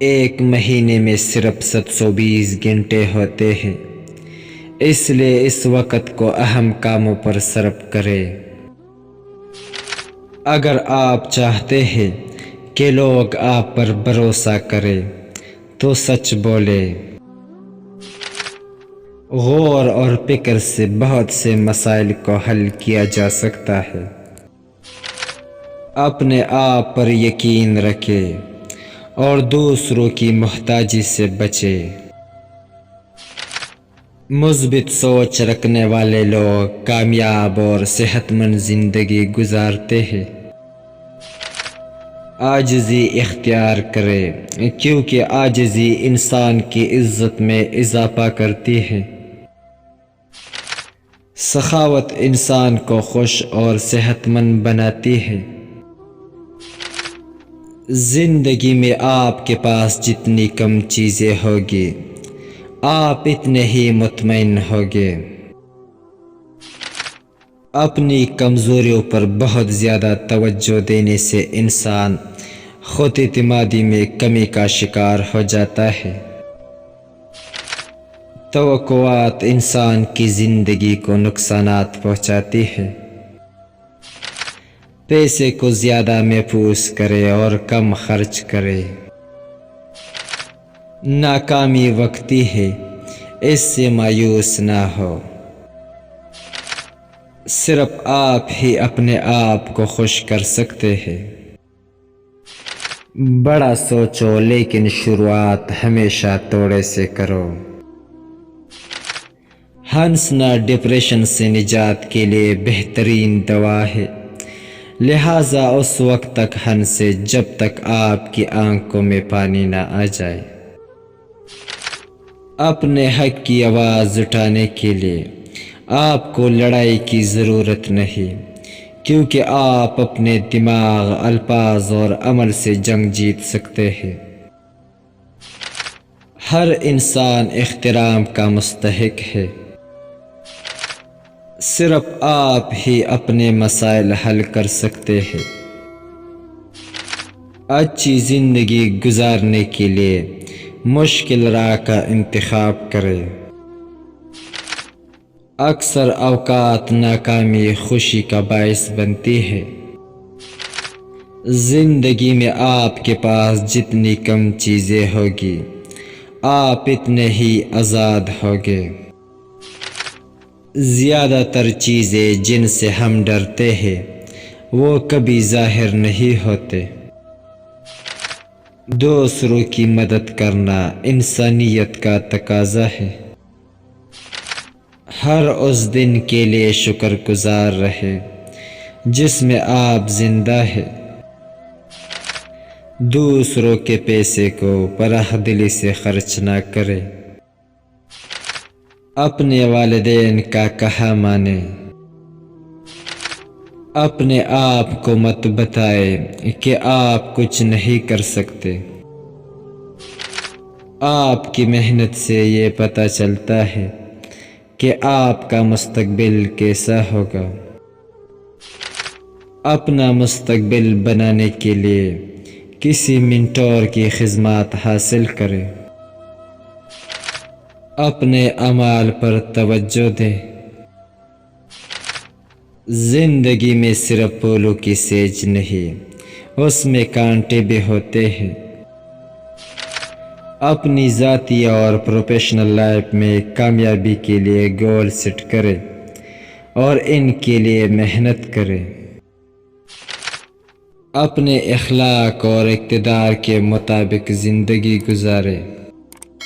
ایک مہینے میں صرف 720 گھنٹے ہوتے ہیں، اس لیے اس وقت کو اہم کاموں پر صرف کریں۔ اگر آپ چاہتے ہیں کہ لوگ آپ پر بھروسہ کریں تو سچ بولیں۔ غور اور فکر سے بہت سے مسائل کو حل کیا جا سکتا ہے۔ اپنے آپ پر یقین رکھیں اور دوسروں کی محتاجی سے بچیں۔ مثبت سوچ رکھنے والے لوگ کامیاب اور صحت مند زندگی گزارتے ہیں۔ عاجزی اختیار کریں کیونکہ عاجزی انسان کی عزت میں اضافہ کرتی ہے۔ سخاوت انسان کو خوش اور صحت مند بناتی ہے۔ زندگی میں آپ کے پاس جتنی کم چیزیں ہوگی، آپ اتنے ہی مطمئن ہوگے۔ اپنی کمزوریوں پر بہت زیادہ توجہ دینے سے انسان خود اعتمادی میں کمی کا شکار ہو جاتا ہے۔ توقعات انسان کی زندگی کو نقصانات پہنچاتی ہے۔ پیسے کو زیادہ محفوظ کرے اور کم خرچ کرے۔ ناکامی وقتی ہے، اس سے مایوس نہ ہو۔ صرف آپ ہی اپنے آپ کو خوش کر سکتے ہیں۔ بڑا سوچو لیکن شروعات ہمیشہ تھوڑے سے کرو۔ ہنسنا ڈپریشن سے نجات کے لیے بہترین دوا ہے، لہٰذا اس وقت تک ہنسے جب تک آپ کی آنکھوں میں پانی نہ آ جائے۔ اپنے حق کی آواز اٹھانے کے لیے آپ کو لڑائی کی ضرورت نہیں، کیونکہ آپ اپنے دماغ، الفاظ اور عمل سے جنگ جیت سکتے ہیں۔ ہر انسان احترام کا مستحق ہے۔ صرف آپ ہی اپنے مسائل حل کر سکتے ہیں۔ اچھی زندگی گزارنے کے لیے مشکل راہ کا انتخاب کریں۔ اکثر اوقات ناکامی خوشی کا باعث بنتی ہے۔ زندگی میں آپ کے پاس جتنی کم چیزیں ہوگی، آپ اتنے ہی آزاد ہوگے۔ زیادہ تر چیزیں جن سے ہم ڈرتے ہیں وہ کبھی ظاہر نہیں ہوتے۔ دوسروں کی مدد کرنا انسانیت کا تقاضا ہے۔ ہر اس دن کے لیے شکر گزار رہے جس میں آپ زندہ ہیں۔ دوسروں کے پیسے کو براہ دلی سے خرچ نہ کریں۔ اپنے والدین کا کہا مانیں۔ اپنے آپ کو مت بتائیں کہ آپ کچھ نہیں کر سکتے۔ آپ کی محنت سے یہ پتہ چلتا ہے کہ آپ کا مستقبل کیسا ہوگا۔ اپنا مستقبل بنانے کے لیے کسی منٹور کی خدمات حاصل کریں۔ اپنے اعمال پر توجہ دیں۔ زندگی میں صرف پھولوں کی سیج نہیں، اس میں کانٹے بھی ہوتے ہیں۔ اپنی ذاتی اور پروفیشنل لائف میں کامیابی کے لیے گول سیٹ کریں اور ان کے لیے محنت کریں۔ اپنے اخلاق اور اقتدار کے مطابق زندگی گزاریں۔